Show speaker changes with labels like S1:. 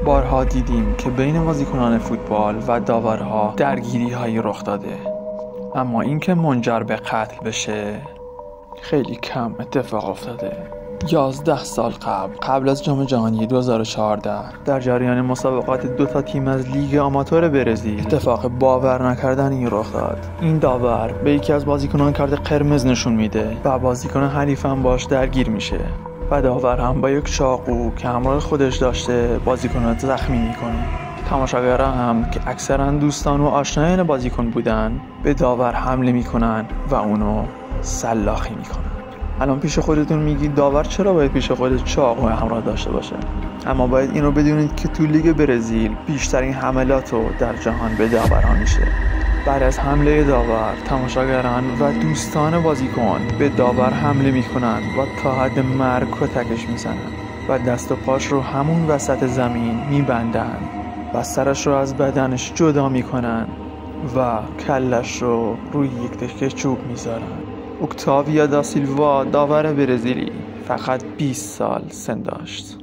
S1: بارها دیدیم که بین بازیکنان فوتبال و داورها درگیری‌هایی رخ داده، اما اینکه منجر به قتل بشه خیلی کم اتفاق افتاده. 11 سال قبل از جام جهانی 2014 در جریان مسابقات 2 تیم از لیگ آماتور برزیل اتفاق باور نکردنی رخ داد. این داور به یکی از بازیکنان کارت قرمز نشون میده و بازیکن حریف هم باش درگیر میشه و داور هم با یک چاقو که همراه خودش داشته بازیکن رو زخمی میکنه. تماشاگرها هم که اکثرا دوستان و آشنایان بازیکن بودن به داور حمله میکنن و اونو سلاخی میکنن. الان پیش خودتون میگید داور چرا باید پیش خودش چاقو همراه داشته باشه؟ اما باید اینو بدونید که تو لیگ برزیل بیشترین حملاتو در جهان به داورها میشه. بعد از حمله داور تماشاگران و دوستان بازیکن به داور حمله میکنن و تا حد مرگ کتکش میزنن و دست و پاش رو همون وسط زمین میبندن و سرش رو از بدنش جدا میکنن و کلش رو روی یک تکه چوب میذارن. اوکتاویا دا سیلوا داور برزیلی فقط 20 سال سن داشت.